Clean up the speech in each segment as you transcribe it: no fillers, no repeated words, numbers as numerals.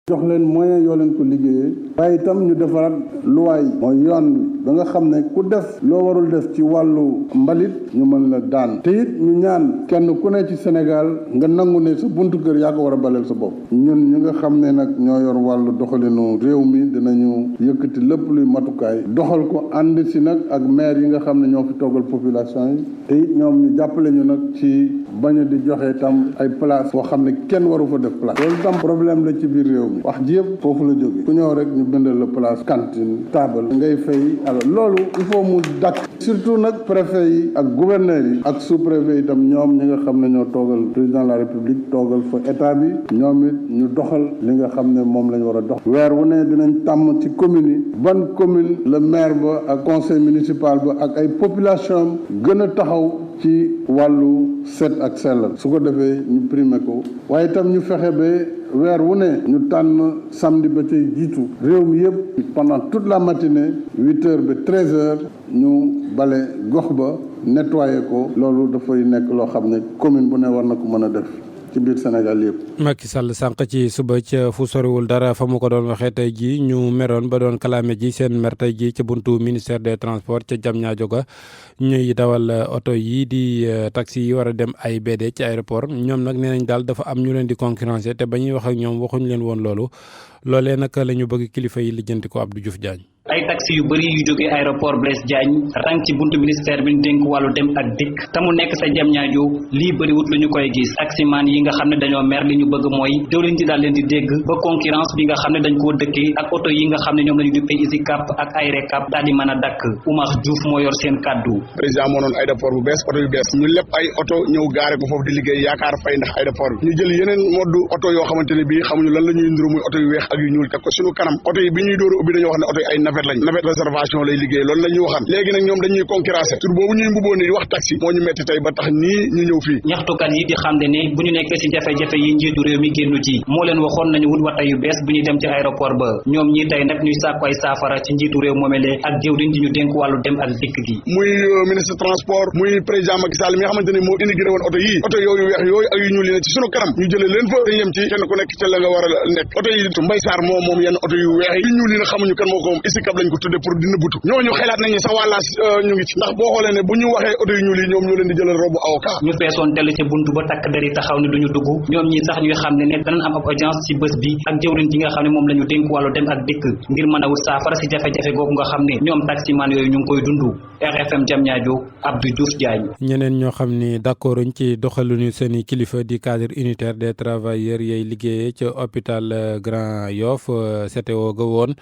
jox leen moyen yoo leen ko liggéeyee waaye itam ñu defaraat luwaay mooy yoon bi ba nga xam ne ku def loo warul def ci wàllu mbalit ñu mën la daan te it ñu ñaan kenn ku ne ci Sénégal nga nangu ne sa buntu kër yaa ko war a baleel sa bopp. ñun ñi nga xam ne nag ñoo yor wàllu doxalinu réew mi dinañu yëkkati lépp luy matukaay doxal ko ànd si nag ak maire yi nga xam ne ñoo fi toggal population yi te it ñoom ñu jàppale ñu nag ci bañ di joxe tam ay place boo xam ne kenn waru fa def place loolu tam problème la ci biir réew mi wax ji yëpp foofu la jóge ku ñëw rek ñu bindal la place cantine table ngay fay alors loolu il faut mu dakk surtout nag préfet yi ak gouverneur yi ak sous-préfet yi tam ñoom ñi nga xam ne ñoo toogal président de la république toogal fa état bi ñoom it ñu doxal li nga xam ne moom la ñu war a dox weer wu ne dinañ tàmm ci commune yi ban commune le maire ba ak conseil municipal ba ak ay population gën a taxaw ci wàllu set ak sellal su ko defee ñu primer ko waaye itam ñu fexe ba weer wu ne ñu tànn samedi ba cay jiitu réew mi yëpp pendant toute la matinée 8h ba 13h ñu bale gox ba nettoyer ko loolu dafay nekk loo xam ne commune bu ne war na ko mën a def ci biir Sénégal yëpp. Macky Sall sànq ci suba ca fu soriwul dara fa mu ko doon waxee tey jii ñu meroon ba doon kalaame ji seen mer tey jii ca buntu ministère des transports ca Diamniadio ga ñuy dawal oto yi di taxi yi war a dem AIBD ci aéroport ñoom nag nee nañ daal dafa am ñu leen di concurrencer te ba ñuy wax ak ñoom waxuñu leen woon loolu loolee nag la ñu bëgg kilifa yi lijjanti ko Abdou Diouf Diagne. ay taxi yu bëri yu jógee aéroport Blaise Diagne rang ci buntu ministère bi ñu dénk wàllu dem ak dikk te mu nekk sa Diamniadio lii bëriwut lu ñu koy gis taximan yi nga xam ne dañoo mer li ñu bëgg mooy jëwriñ ci daal leen di dégg ba concurrence bi nga xam ne dañ koo dëkkee ak oto yi nga xam ne ñoom la ñu duppee Easycap ak Aerecap daal di mën a dakk Oumar Diouf moo yor seen kàddu. président moo noon aéroport bu bees oto yu bees ñu lépp ay oto ñëw gaare ko foofu di liggéey yaakaar fay ndax aéroport bi ñu jël yeneen moddu oto yoo xamante ne bii xamuñu lan la ñuy nduru muy oto yu weex ak yu ñuul teg ko suñu kanam oto yi bi ñuy dóoru ubbi dañoo wax ne oto yi ay navette lañ navette lay liggéey loolu la ñu waxam léegi nag ñoom dañuy concurrencer tur boobu ñuy mbuboo ni wax taxi moo ñu metti tey ba tax nii ñu ñëw fii ñaxtukat yi di xam ne bu ñu nekkee ci jafe-jafe yi njiitu réew mi génnu ci moo leen waxoon nañu wut wata yu bees bu ñuy dem ci aéroport ba ñoom ñi tey nag ñuy sàkku ay saafara ci njiitu réew moomele ak jëwriñ di ñu dénk wàllu dem ak dikk gi muy ministre transport muy président Macky Sall mi nga xamante ne moo inauguré woon oto yii oto yooyu weex yooyu ak yu ñuul yi ne ci sunu kanam ñu jëlee leen fa dañ yem ci kenn ku nekk ca la nga war a nekk oto yi Mbaye Sarr moom yenn oto yu weex yu ñuul yi ne xamuñu kan moo ko moom Easycap lañ ko tudde pour di nëbbutu ñooñu xelaat nañu sax wàllaas ñu ngi ci ndax boo xoolee ne bu ñu waxee oto yu ñuul yi ñoom ñoo leen di jëlal robu avocat ñu feesoon dell ca buntu ba takk der yi taxaw ne duñu dugg ñoom ñi sax ñuy xam ne danañ am ab audience ci bés bi ak jëwriñ ji nga xam ne moom la ñu dénk wàllu dem ak dikk ngir mën a wut saafara ci jafe-jafe googu nga xam ne ñoom taximan yooyu ñu ngi koy dund RFM Diamniadio Abdou Diouf Diagne. ñeneen ñoo xam ni d'accorduñ ci doxalinu seeni kilifa di cadre unitaire des travailleurs yay liggéeyee ca hôpital Grand Yoff CTO ga woon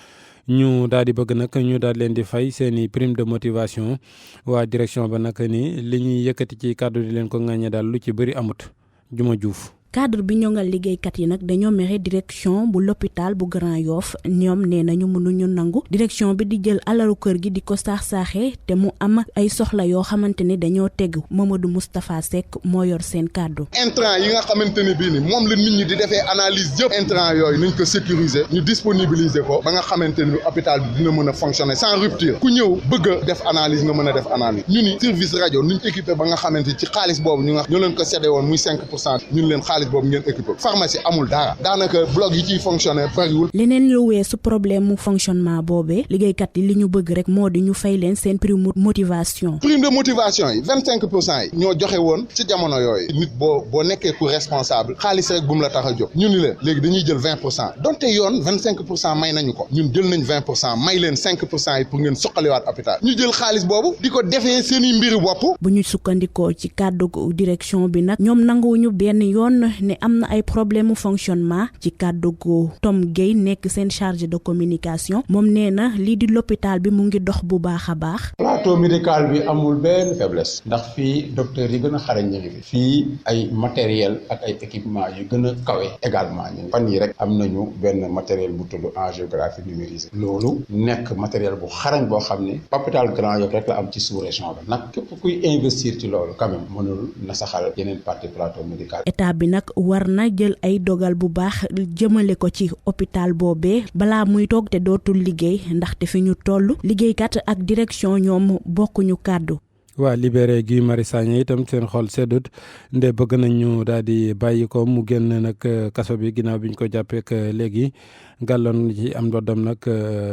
ñu daal di bëgg nag ñu daal leen di fay seeni prime de motivation waa direction ba nag ni li ñuy yëkkati ci kàddu di leen ko ŋàññe daal lu ci bëri amut Juma Diouf. cadre bi ñongal liggéeykat yi nag dañoo mere direction bu l'hôpital bu Grand Yoff ñoom nee nañu mënuñu nangu direction bi di jël alalu kër gi di ko saax-saaxee te mu am ay soxla yoo xamante ni dañoo teg Mamadou Moustapha Seck moo yor seen kàddu intrant yi nga xamante ni bii ni moom la nit ñi di defee analyse yëpp intrant yooyu nañ ko sécuriser ñu disponibiliser ko ba nga xamante ni hôpital bi dina mën a fonctionner sans rupture ku ñëw bëgg a def analyse nga mën a def analyse ñu ni service rajo nuñ équipé ba nga xamante ci xaalis boobu ñu nga ñoo leen ko séddee woon muy 5% ñun leen boobu ngeen équipé pharmacie amul dara daanaka bloc yi ciy fonctionner bariwul. leneen lu weesu problème mu fonctionnement boobee liggéeykat yi li ñu bëgg rek moo di ñu fay leen seen prime motivation. prime de motivation yi 25% yi ñoo joxe woon ci jamono yooyu nit boo nekkee ku responsable xaalis rek bu mu la tax a jóg ñu ni leen léegi dañuy jël 20% donte yoon 25% may nañu ko ñun jël nañ 20% may leen 5% yi pour ngeen suqaliwaat hôpital ñu jël xaalis boobu di ko defee seen i mbiri bopp. bu ñu sukkandikoo ci kàddu direction bi nag ñoom nanguwuñu benn yoon ne am na ay problème fonctionnement ci kàddu gu Tom Gueye nekk seen chargé de communication moom nee na lii di l'hôpital bi mu ngi dox bu baax a baax. plateau médical bi amul benn faiblesse ndax fii docteur yi gën a xarañ ñu ngi fi fii ay matériel ak ay équipement yu gën a kawe également ñu fan yi rek am nañu benn matériel bu tudd angiographie numérisée loolu nekk matériel bu xarañ boo xam ne hôpital Grand Yoff rek la am ci sous-région bi nag képp kuy investir ci loolu quand même mënul na saxal yeneen partie plateau médical. état bi nag war na jël ay dogal bu baax jëmale ko ci hôpital boobee balaa muy toog te dootul liggéey ndaxte fi ñu toll liggéeykat ak direction ñoom bokkuñu kàddu. waa libéré Guy Marius Sagna itam seen xol seddut nde bëgg nañ ñu daal di bàyyi ko mu génn nag kaso bi ginnaaw bi ñu ko jàppee ak léegi gàlloon ci am ndoddam nag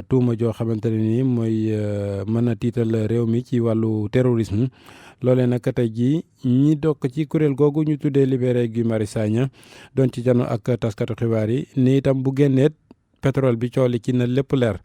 tuuma joo xamante ne nii mooy mën a tiital réew mi ci wàllu terrorisme loolee nag tey jii ñi dokk ci kuréel googu ñu tuddee libéré Guy Marius Sagna doon ci jano ak taskatu xibaar yi ni itam bu génneet pétrole bi cooli ci na lépp leer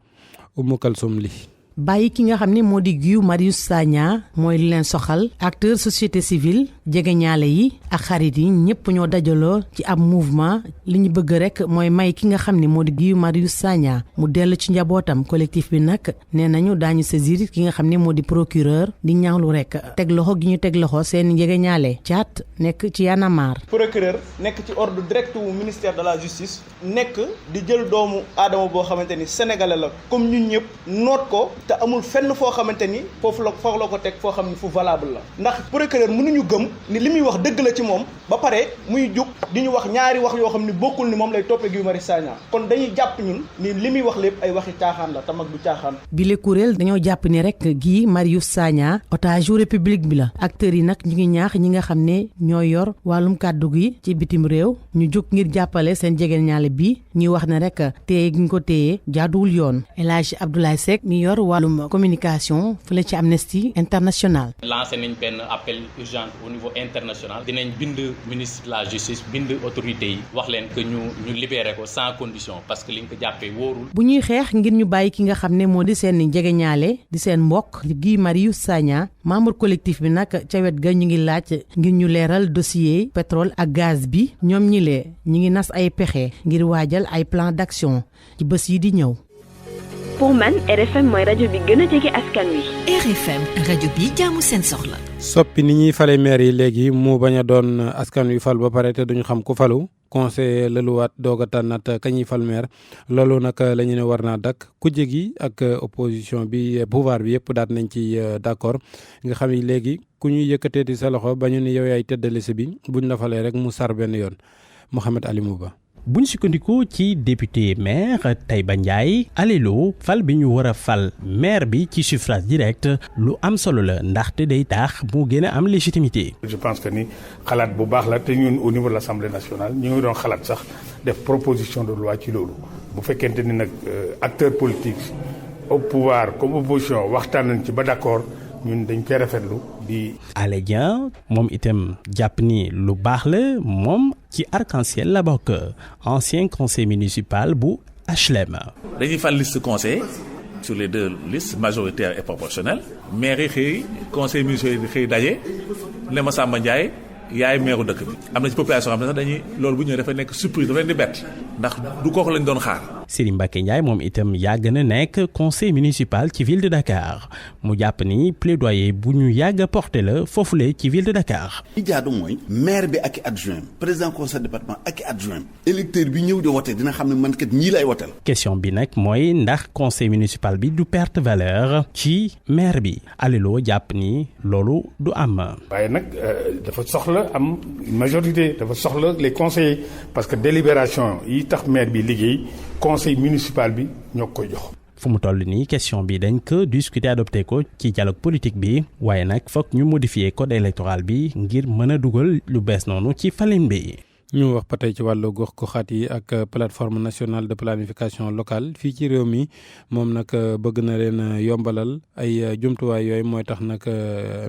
Umu Kalsum li bàyyi ki nga xam ne moo di Guy Marius Sagna mooy li leen soxal acteur société civile jegeñaale yi ak xarit yi ñëpp ñoo dajaloo ci ab mouvement li ñu bëgg rek mooy may ki nga xam ne moo di Guy Marius Sagna mu dellu ci njabootam collectif bi nag nee nañu daañu saisir ki nga xam ne moo di procureur di ñaawlu rek teg loxo gi ñu teg loxo seen jegeñaale caat nekk ci Y'en a marre. procureur nekk ci ordre direct wu ministère de la justice nekk di jël doomu aadama boo xamante ni sénégalais la comme ñun ñëpp noot ko. te amul fenn foo xamante ni foofu la ko teg foo xam ni fu valable la ndax procureur mënuñu gëm ni li muy wax dëgg la ci moom ba pare muy jug di ñu wax ñaari wax yoo xam ni bokkul ni moom lay toppee Guy Marius Sagna kon dañuy jàpp ñun ni li muy wax lépp ay waxi caaxaan la te mag du caaxaan. bile kuréel dañoo jàpp ni rek Guy Marius Sagna otage yu république bi la acteurs yi nag ñu ngi ñaax ñi nga xam ne ñoo yor wàllum kàddu gi ci bitim réew ñu jug ngir jàppale seen jegeñaale bi ñuy wax ne rek téye gi ñu ko téye jaaduwul yoon El Hadj Abdoulaye Seck mi yor wàllum communication fële ci Amnesty International. lancé nañ benn appel urgent au niveau international dinañ bind ministre de la justice bind autorité yi wax leen que ñu libéré ko sans condition parce que liñ ko jàppee wóorul. bu ñuy xeex ngir ñu bàyyi ki nga xam ne moo di seen jegeñaale di seen mbokk Guy Marius Sagna membre collectif bi nag ca wet ga ñu ngi laaj ngir ñu leeral dossier pétrole ak gaz bi ñoom ñi lee ñu ngi nas ay pexe ngir waajal ay plan d'action ci bés yi di ñëw. pour man RFM mooy rajo bi gën a jege askan wi. RFM rajo bi jaamu seen soxla. soppi ni ñuy fale maire yi léegi mu bañ a doon askan wi fal ba pare te duñu xam ku falu conseil lëluwaat doog a tànnaat ka ñuy fal maire loolu nag la ñu ne war naa dakk kujje gi ak opposition bi pouvoir bi yëpp daat nañ ci d'accord nga xam ni léegi ku ñuy yëkkatee di sa loxo ba ñu ne yow yaay tête de liste bi buñ la falee rek mu sar benn yoon Mouhamed Ali Mouba. buñ sukkandiku ci député maire Taïba Ndiaye alelo fal bi ñu war a fal maire bi ci suffrage direct lu am solo la ndaxte day tax mu gën a am légitimité. je pense que ni xalaat bu baax la te ñun au niveau de l'Assemblée nationale ñu ngi doon xalaat sax def proposition de loi ci loolu bu fekkente ni nag acteurs politiques au pouvoir comme opposition waxtaan nañ ci ba d'accord ñun dañ koy rafetlu di. Alé Dieng moom itam jàpp ni lu baax la moom ci arc-en-ciel la bokk ancien conseil municipal bu HLM. dañuy fal liste conseil sur les deux listes majoritaire et proportionnelle maire yi xëy conseil municipal yi xëy daje ne ma Samba Ndiaye yaay maire dëkk bi am na ci population xam ne sax dañuy loolu bu ñëwee dafay nekk surprise dafa leen di bett ndax du kooku lañ doon xaar. Serigne Mbacké Ndiaye moom itam yàgg na nekk conseil municipal ci ville de Dakar mu jàpp ni plaidoyer bu ñu yàgg a porté la foofule ci ville de Dakar. li jaadu mooy maire bi ak i adjoint président conseil département ak i adjoint électeur bi ñëw di wote dina xam ne man kat ñii lay woteel. question bi nag mooy ndax conseil municipal bi du perte valeur ci maire bi alelo jàpp ni loolu du am. waaye nag dafa soxla am majorité dafa soxla les conseillers parce que délibération yi tax maire bi liggéey conseil municipal bi ñoo koy jox. fu mu toll nii question bi dañ ko discuter adopté ko ci dialogue politique bi waaye nag fokk ñu modifier code électoral bi ngir mën a dugal lu bees noonu ci falin bi. ñu wax ba tey ci wàllu gox goxaat yi ak plateforme nationale de planification locale fii ci réew mi moom nag bëgg na leen yombalal ay jumtuwaay yooyu mooy tax nag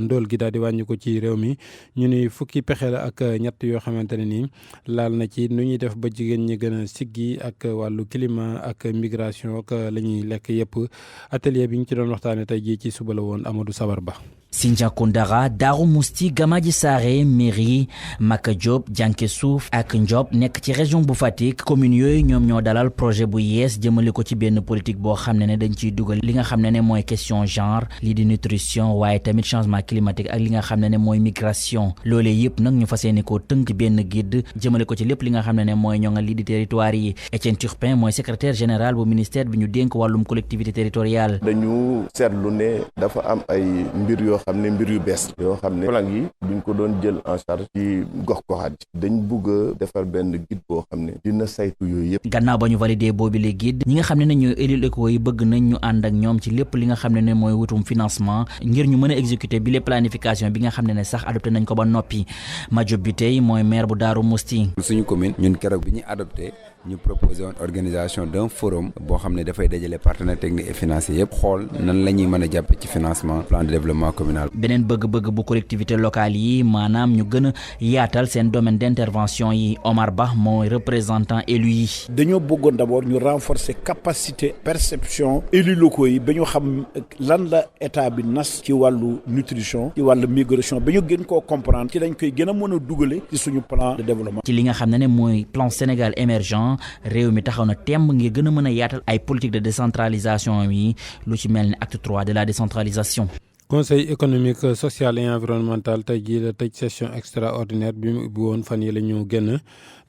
ndóol gi daal di wàññi ko ci réew mi ñu ni fukki pexe la ak ñett yoo xamante ne nii laal na ci nu ñuy def ba jigéen ñi gën a siggi ak wàllu climat ak migration ak la ñuy lekk yëpp atelier bi ñu ci doon waxtaanee tey jii ci suba la woon Amadou Sabar Ba. Sindia Koundara Darou Mousti Gamaji Saré Mairie Maka Diop Janké Souf ak Ndiop nekk ci région bu Fatick commune yooyu ñoom ñoo dalal projet bu yees jëmale ko ci benn politique boo xam ne dañ ciy dugal li nga xam ne mooy question genre lii di nutrition waaye tamit changement climatique ak li nga xam ne mooy migration loolee yëpp nag ñu fas yéene koo tënk benn guide jëmale ko ci lépp li nga xam ne mooy ñoŋal lii di territoire yi. Etienne Turpin mooy secrétaire général bu ministère bi ñu dénk wàllum collectivité territoriale. dañu seetlu ne dafa am ay mbir yoo xam ne mbir yu bees plan yi duñ ko doon jël en charge ci gox goxaat yi dañ bugg a defar benn guide boo boo xam ne dina saytu yooyu yëpp. gannaaw ba ñu validé boobi le guide ñi nga xam ne ñooy élus locaux yi bëgg nañ ñu ànd ak ñoom ci lépp li nga xam ne mooy wutum financement ngir ñu mën a exécuter bi les planification bi nga xam ne sax adopté nañ ko ba noppi. Madiop bi tey mooy maire bu Darou Mousti. suñu commune ñun keroog bi ñu adopté ñu proposé woon organisation d'un forum boo xam ne dafay dajale partenaires techniques et financiers yëpp xool nan la ñuy mën a jàpp ci financement plan de développement communal. beneen bëgg-bëgg bu collectivité locale yi maanaam ñu gën a yaatal seen domaine d'intervention yi. Omar Ba mooy représentant élu yi. dañoo bëggoon d'abord ñu renforcer capacité perception élus locaux yi ba ñu xam lan la état bi nas ci wàllu nutrition ci wàllu migration ba ñu gën koo comprendre ci lañ koy gën a mën a dugale ci suñu plan de développement. ci li nga xam ne mooy plan Sénégal émergent réew mi taxaw na temb ngir gën a mën a yaatal ay politique de décentralisation yi lu ci mel ni acte 3 de la décentralisation. conseil économique social et environnemental tey jii la tëj session extraordinaire bi mu ubbi woon fan yi la ñu génn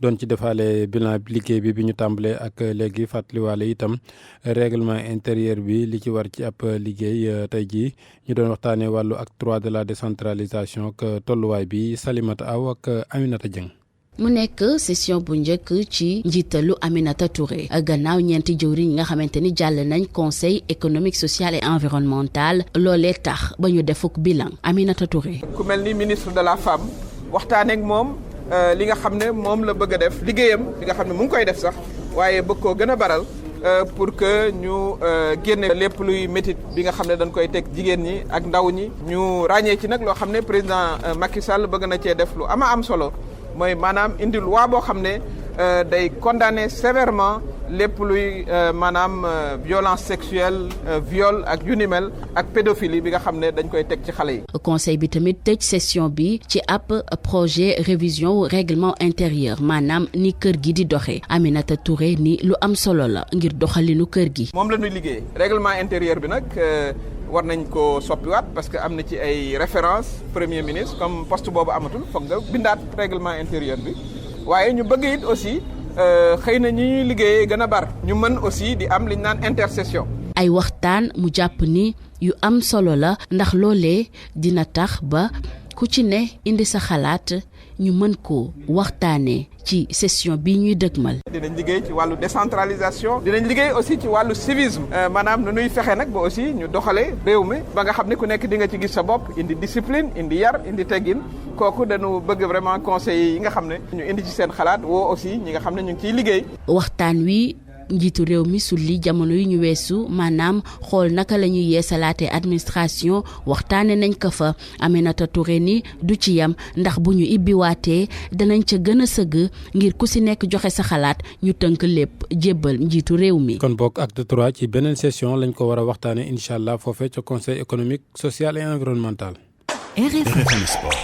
doon ci defaale bilan liggéey bi ñu tàmbalee ak léegi fàttaliwaale itam règlement intérieur bi li ci war ci ab liggéey tey jii ñu doon waxtaanee wàllu acte 3 de la décentralisation ak tolluwaay bi Salimata Aw ak Aminata Dieng. mu nekk session bu njëkk ci njiitalu Aminata Touré gannaaw ñeenti jëwriñ ñi nga xamante ni jàll nañ conseil économique social et environnemental loolee tax ba ñu defuk bilan Aminata Touré. ku mel ni ministre de la femme waxtaan ak moom li nga xam ne moom la bëgg a def liggéeyam li nga xam ne mu ngi koy def sax waaye bëgg koo gën a baral pour que ñu génne lépp luy métit bi nga xam ne dañ koy teg jigéen ñi ak ndaw ñi ñu ràññee ci nag loo xam ne président Macky Sall bëgg na cee def lu am solo. mooy maanaam indi loi boo xam ne day condamner sévèrement lépp luy maanaam violence sexuelle viol ak yu ni mel ak pédophilie bi nga xam ne dañ koy teg ci xale yi. conseil bi tamit tëj session bi ci ab projet révision règlement intérieur maanaam ni kër gi di doxee Aminata Touré ni lu am solo la ngir doxalinu kër gi. moom la ñuy liggéey règlement intérieur bi nag. war nañ ko soppiwaat parce que am na ci ay référence premier ministre comme poste boobu amatul foog nga bindaat règlement intérieur bi waaye ñu bëgg it aussi xëy na ñi ñuy liggéeyee gën a bar ñu mën aussi di am li ñu naan intercession. ay waxtaan mu jàpp ni yu am solo la ndax loolee dina tax ba ku ci ne indi sa xalaat ñu mën ko waxtaanee ci session bi ñuy dëgmal. dinañ liggéey ci wàllu décentralisation dinañ liggéey aussi ci wàllu civisme maanaam nu ñuy fexe nag ba aussi ñu doxalee réew mi ba nga xam ne ku nekk di nga ci gis sa bopp indi discipline indi yar indi teggin kooku dañu bëgg vraiment conseils yi nga xam ne ñu indi ci seen xalaat woo aussi ñi nga xam ne ñu ngi ciy liggéey. waxtaan wi. njiitu réew mi sulli jamono yu ñu weesu maanaam xool naka la ñuy yeesalaatee administration waxtaane nañ ko fa Aminata Touré ni du ci yam ndax bu ñu ibbiwaatee danañ ca gën a sëgg ngir ku si nekk joxe sa xalaat ñu tënk lépp jébbal njiitu réew mi. kon bokk acte 3 ci beneen session lañ ko war a waxtaane incha allah foofee ca conseil économique social et environnemental. RFM Sport.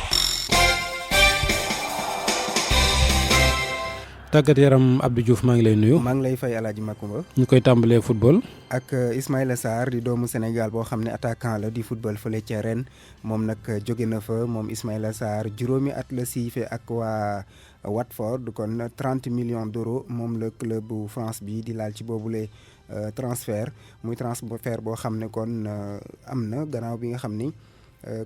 tàggat yaram Abdou Diouf maa ngi lay nuyu. maa ngi lay fay Alaaji Makumba. ñu koy tàmbalee football. ak Ismaïla Sarr di doomu Sénégal boo xam ne attaquant la di football fële ca Rennes moom nag jóge na fa moom Ismaïla Sarr juróomi at la siife ak waa Watford kon 30 millions d'euros moom la club bu France bi di laal ci boobule transfert muy transfert boo xam ne kon am na gannaaw bi nga xam ni.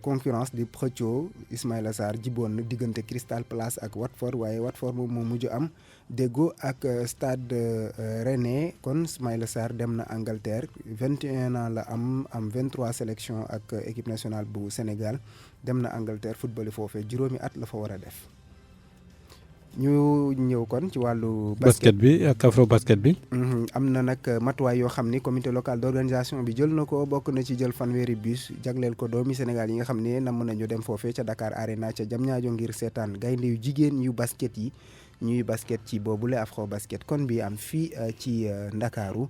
concurrence di xëccoo Ismaïla Sarr jiboon na diggante Crystal Palace ak Watford waaye Watford moom moo mujj am déggoo ak Stade Rennais kon Ismaïla Sarr dem na Angleterre 21 ans la am 23 sélections ak équipe nationale bu Sénégal dem na Angleterre football foofee juróomi at la fa war a def. ñu ñëw kon ci wàllu basket bi ak afro basket bi. am na nag matuwaay yoo xam ni comité local d'organisation bi jël na ko bokk na ci jël fanweeri bus jagleel ko doomi Sénégal yi nga xam ne namm nañu dem foofee ca Dakar Arena ca Diamniadio ngir seetaan gaynde yu jigéen yu basket yi ñuy basket ci boobule afro basket kon bi am fii ci Ndakaaru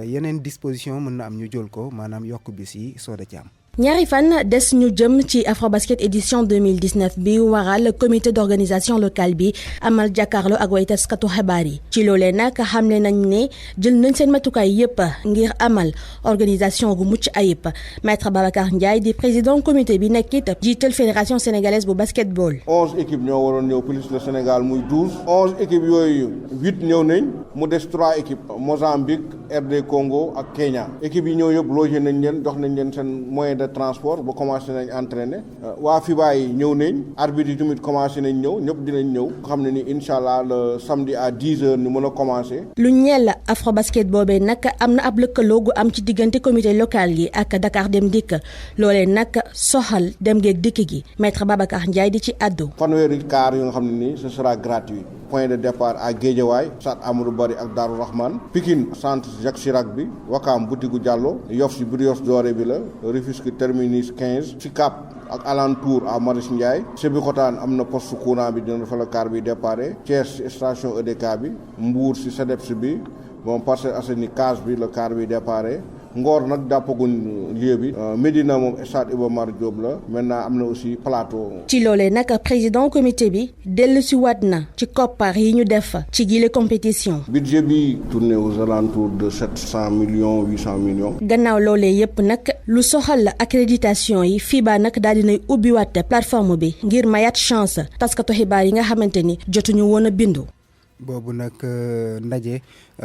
yeneen disposition mën na am ñu jël ko maanaam yokk bis yi sooda ci am. ñaari fan des ñu jëm ci Afrobasket édition 2019 bi waral comité d'organisation locale bi amal jàkkaarloo ak way taskatu xibaar yi ci loolee nag xamle nañ ne jël nañ seen matukaay yépp ngir amal organisation gu mucc ayib maître Babacar Ndiaye di président comité bi nekkit jiital fédération sénégalaise bu basketball. 11 équipes ñoo waroon ñëw plus le Sénégal muy 12. 11 équipes yooyu 8 ñëw nañ mu des 3 équipes Mozambique RD Congo ak Kenya équipe yi ñëw yëpp logé nañ leen jox nañ leen seen moyen de transport ba commencé nañ entraîner waa FIBA yi ñëw nañ arbitre yi tamit commencé nañ ñëw ñëpp dinañ ñëw xam ne ni incha allah le samedi à 10h ñu mën a commencé. lu ñeel Afrobasket boobee nag am na ab lëkkaloo gu am ci diggante comité local yi ak Dakar Dem Dikk loolee nag soxal dem geeg dikk gi maître Babacar Ndiaye di ci àddu. fanweeri car yu nga xam ne nii ce sera gratuit point de départ à Guédiawaye Stade Amadou Barry ak Darou Rahman Pikine centre Jacques Chirac bi Wakam Boutigu Diallo Yoff si Brioche Dorée bi la Rufisque terminus 15 Sicap ak alentour à Marius Ndiaye Sébikotane am na poste courant bi dina fa la car bi déparé Thiès station EDK bi Mbour si SEDEPS bi bon Parcelles Assainies case bi la car bi déparé Ngor nag dàppaguñ lieu bi Médina moom stade Iba Mar Diop la maintenant am na aussi plateau. ci loolee nag président comité bi dellu si waat na ci koppar yi ñu def ci gile compétition. budget bi tourné aux alentours de 700 millions 800 millions. gannaaw loolee yépp nag lu soxal la accréditation yi FIBA nag daal dinay ubbiwaat plateforme bi ngir mayaat chance taskatu xibaar yi nga xamante ni jotuñu woon a bindu. boobu nag ndaje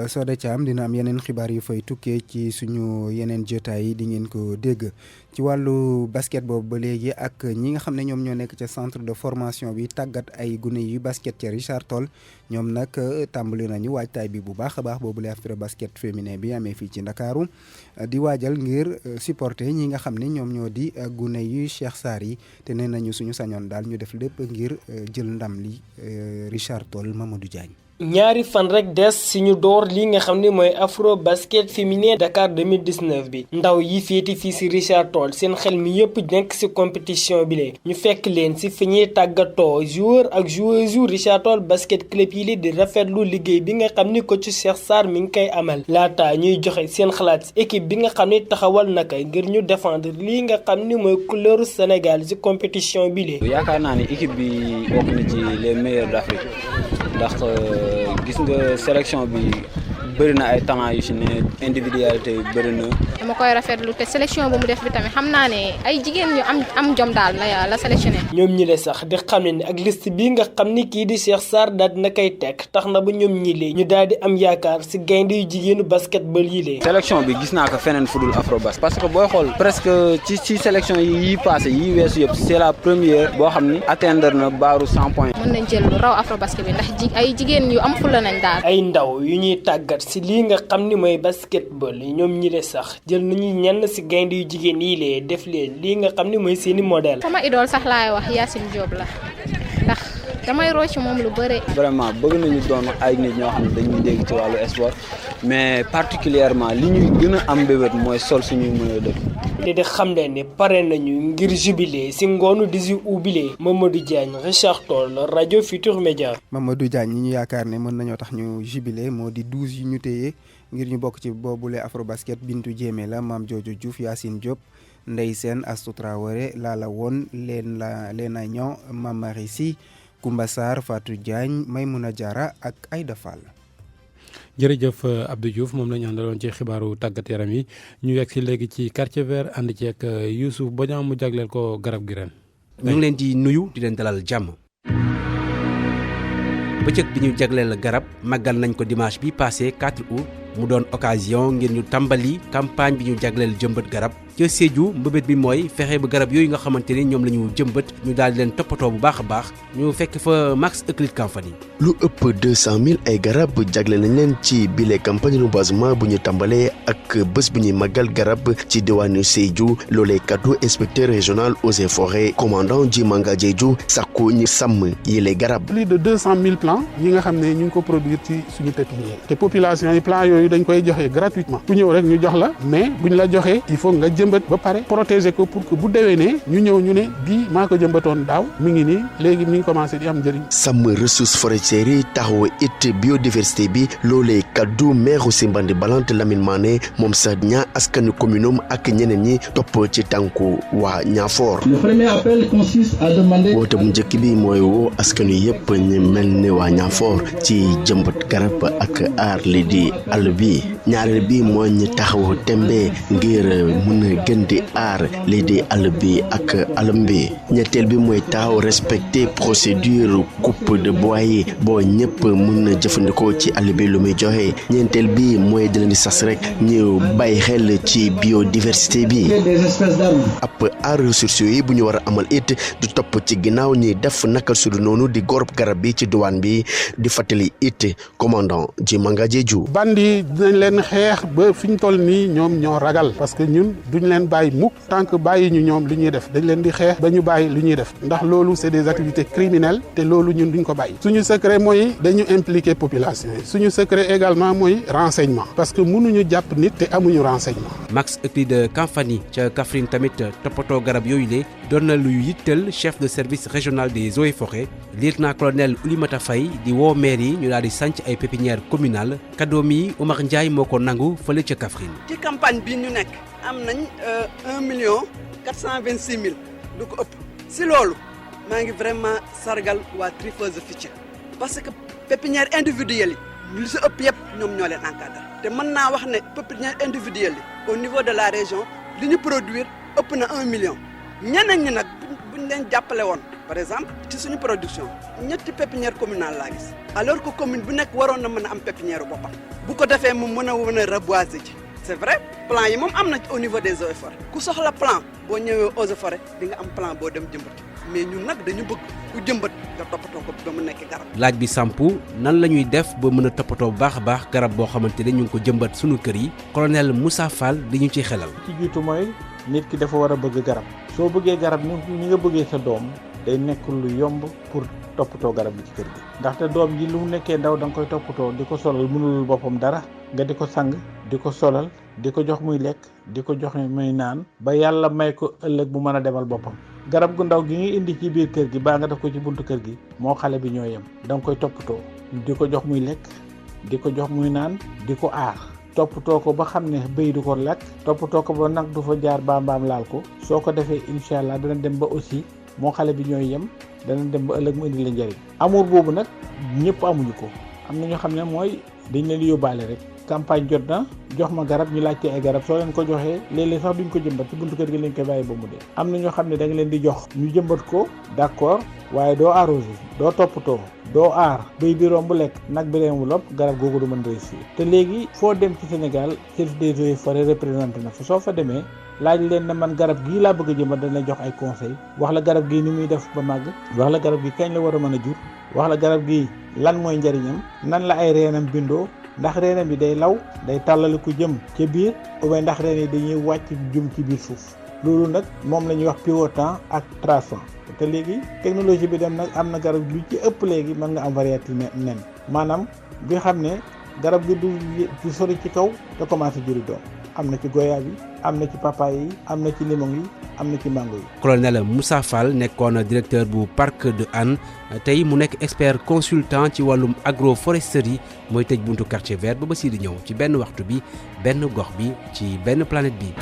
Soda Thiam dina am yeneen xibaar yu fay tukkee ci suñu yeneen jotaay yi di ngeen ko dégg ci wàllu basket boobu ba léegi ak ñi nga xam ne ñoom ñoo nekk ca centre de formation bi tàggat ay gune yu basket ca Richard Toll ñoom nag tàmbali nañu waajtaay bi bu baax a baax boobu la afro basket féminin bi amee fii ci Ndakaaru di waajal ngir supporter ñi nga xam ne ñoom ñoo di gune yu Cheikh Sarr yi te nee nañu suñu sañoon daal ñu def lépp ngir jël ndam li Richard Toll Mamadou Diagne. ñaari fan rek des si ñu door li nga xam ne mooy afro basket féminin Dakar 2019 bi ndaw yi féeti fii si Richard Toll seen xel mi yëpp nekk si compétition bi lee ñu fekk leen si fi ñuy tàggatoo joueur ak joueuse yu Richard Toll basket club yi li di rafetlu liggéey bi nga xam ni coach Cheikh Sarr mi ngi koy amal laata ñuy joxe seen xalaat si équipe bi nga xam ne taxawal naka ngir ñu défendre lii nga xam ni mooy couleuru Sénégal si compétition bi lee. yaakaar naa ni équipe bi bokk na ci les meilleurs d'Afrique ndax gis nga sélection bi bëri na ay talent yu ci ne individualité yu bëri na. dama koy rafetlu te sélection bu mu def bi tamit xam naa ne ay jigéen ñu am jom daal la sélectionné. ñoom ñi le sax di xam ne ak liste bi nga xam ni kii di Cheikh Sarr daal dina koy teg tax na ba ñoom ñi lee ñu daal di am yaakaar si gaynde yu jigéenu basketball yi lee. sélection bi gis naa ko feneen fudul Afrobas parce que booy xool presque ci sélection yi passé yi weesu yëpp c'est la première boo xam ni atteindre na baaru 100 points. mën nañ jël lu raw Afrobasket bi ndax ay jigéen yu am fulla nañ daal. ay ndaw yu ñuy tàggat si lii nga xam ni mooy basketball yi ñoom ñi le sax jël nañu ñenn si gaynde yu jigéen yi lee def leen lii nga xam ni mooy seeni modèle. sama idole sax laay wax Yacine Diop la ndax damay rocc ci moom lu bëre. vraiment bëgg nañu doon ay nit ñoo xam ne dañuy dégg ci wàllu sport mais particulièrement li ñuy gën a am mbébét mooy sol suñuy mën a dëkk. te di xam leen ne pare nañu ngir jubilé si ngoonu 18 août bile Mamadou Diagne Richard Toll rajo Futur Média. Mamadou Diagne ñi ñu yaakaar ne mën nañoo tax ñu jubilé moo di 12 yu ñu téye ngir ñu bokk ci boobule Afrobasket Bintu Jéeme la Mame Jojo Diouf Yacine Diop Ndeye Sène Astou Traoré Lala Won Léna Niang Mame Marie Sy Koumba Sarr Fatou Diagne Maymouna Diarra ak Aïda Fall. jërëjëf Abdou Diouf moom la ñu àndaloon ci xibaaru tàggat yaram yi ñu yegg si léegi ci quartier vert ànd ci ak Youssouf Bodian mu jagleel ko garab gi ren. ñu ngi leen di nuyu di leen dalal jàmm. bëccëg bi ñu jagleel garab màggal nañ ko dimanche bi passé 4 août mu doon occasion ngir ñu tàmbali campagne bi ñu jagleel jëmbat garab ca Sédhiou mbëbët bi mooy fexe ba garab yooyu nga xamante ni ñoom la ñu jëmbat ñu daal di leen toppatoo bu baax a baax ñu fekk fa Max Euclid Kamfani. lu ëpp 200 000 ay garab jagle nañ leen ci bile campagne reboisement bu ñu tàmbalee ak bés bu ñuy màggal garab ci diwaanu Sédhiou loolee kaddu inspecteur régional eaux et forêts commandant Djimanga Diédhiou sàkku ñu sàmm yile garab. plus de 200 000 plants yi nga xam ne ñu ngi ko produire ci suñu pépinière te population yi plants yooyu dañ koy joxe gratuitement ku ñëw rek ñu jox la mais buñ la joxee il faut nga jëmbat ba pare protéger ko pour que bu déwénee ñu ñëw ñu ne bii maa ko jëmbatoon daaw mi ngi nii léegi mi ngi commencé di am njëriñ. sàmm ressources forestières yi taxaw it biodiversité bi loolee kaddu maire Simbandi Balante Lamine Mané moom sax ñaa askanu commune ak ñeneen ñi topp ci tànku waa Niafor. Le premier appel consiste à demander. woote bu njëkk bi mooy woo askanu yëpp ñu mel ne waa Niafor ci jëmbat garab ak aar li di àll bi ñaareel bi mooy ñu taxaw tembe ngir mën a gën di aar lii di àll bi ak alam bi ñetteel bi mooy taxaw respecter procédure coupe de bois yi boo ñëpp mën na jëfandikoo ci àll bi lu muy joxe ñeenteel bi mooy di leen di sas rek ñu bàyyi xel ci biodiversité bi ab aar ressources yi bu ñu war a amal it du topp ci ginnaaw ñi def naka sudu noonu di gorob garab bi ci diwaan bi di fàttali it commandant ji Manga Jeeju bandi dinañ leen xeex ba fi ñu toll nii ñoom ñoo ragal parce que ñun duñ leen bàyyi mukk tant que bàyyi ñu ñoom li ñuy def dañ leen di xeex ba ñu bàyyi li ñuy def ndax loolu c'est des activités criminelles te loolu ñun duñ ko bàyyi suñu secret mooy dañu impliquer population yi suñu secret également mooy renseignement parce que mënuñu jàpp nit te amuñu renseignement. Max Euclide Kamfani ca Kaffrine tamit toppatoo garab yooyu le doon na lu yittal chef de service régional des eaux et forêts lieutenant-colonel Oulimata Faye di woo maire yi ñu daal di sanc ay pépinière communale kaddoom yi Oumar Ndiaye moo ko nangu fële ca Kaffrine. ci campagne bi ñu nekk am nañ 1,426,000 lu ko ëpp si loolu maa ngi vraiment sargal waa Trifeuse Fitch parce que pépinière individuelle yi li si ëpp yëpp ñoom ñoo leen encadré te mën naa wax ne pépinière individuelle yi au niveau de la région li ñu produire ëpp na 1 million ñeneen ñi nag buñ leen jàppale woon par exemple ci suñu production ñetti pépinière communale laa gis alors que commune bu nekk waroon na mën a am pépinière boppam bu ko defee mu mën a reboiser ji c'est vrai plan yi moom am na au niveau des eaux et forêts ku soxla plan boo ñëwee eaux et forêts di nga am plan boo dem jëmbat mais ñun nag dañu bëgg ku jëmbat nga toppatoo ko ba mu nekk garab. laaj bi sampu nan la ñuy def ba mën a toppatoo bu baax a baax garab boo xamante ne ñu ngi ko jëmbat suñu kër yi colonel Moussa Fall di ñu ciy xelal. ci jiitu mooy nit ki dafa war a bëgg garab soo bëggee garab ni nga bëggee sa doom day nekk lu yomb pour toppatoo garab bi ci kër gi ndaxte doom ji lu mu nekkee ndaw da nga koy toppatoo di ko solal mënul boppam dara nga di ko sang di ko solal di ko jox muy lekk di ko jox muy naan ba yàlla may ko ëllëg bu mën a demal boppam garab gu ndaw gi nga indi ci biir kër gi baa nga def ko ci buntu kër gi moo xale bi ñoo yem da nga koy toppatoo di ko jox muy lekk di ko jox muy naan di ko aar toppatoo ko ba xam ne béy du ko lekk toppatoo ko ba nag du fa jaar mbaam laal ko soo ko defee incha allah dana dem ba aussi moo xale bi ñooy yem dana dem ba ëllëg mu indi la njëriñ amour boobu nag ñëpp amuñu ko am na ñoo xam ne mooy dañ leen di yóbbaale rek campagne jot na jox ma garab ñu laajte ay garab soo leen ko joxee léeg-léeg sax duñ ko jëmbat ci buntu kër gi lañ koy bàyyi ba mu dee am na ñoo xam ne da nga leen di jox ñu jëmbat ko d'accord waaye doo arrosé doo toppatoo doo aar béy bi romb lekk nag bi romb lopp garab googu du mën réussir te léegi foo dem ci Sénégal service des eaux et forêts représenté na fa soo fa demee laaj leen ne man garab gii laa bëgg a jëmbat dañ la jox ay conseil wax la garab gii ni muy def ba màgg wax la garab gi kañ la war a mën a jur wax la garab gi lan mooy njariñam nan la ay reenam bindoo ndax reenam bi day law day tàllali ku jëm ca biir ou bien ndax reen yi dañuy wàcc jëm ci biir suuf loolu nag moom la ñuy wax pivotant ak traçant te léegi technologie bi dem nag am na garab lu ci ëpp léegi mën nga am variété nen maanaam bi xam ne garab gi du sori ci kaw te commencé juri doom am na ci goya bi am na ci papaye yi am na ci limon yi am na ci mango yi. colonel Moussa Fall nekkoon directeur bu parc de Hann tey mu nekk expert consultant ci wàllum agroforesterie mooy tëj buntu quartier vert ba si di ñëw ci benn waxtu bi benn gox bi ci benn planète bi.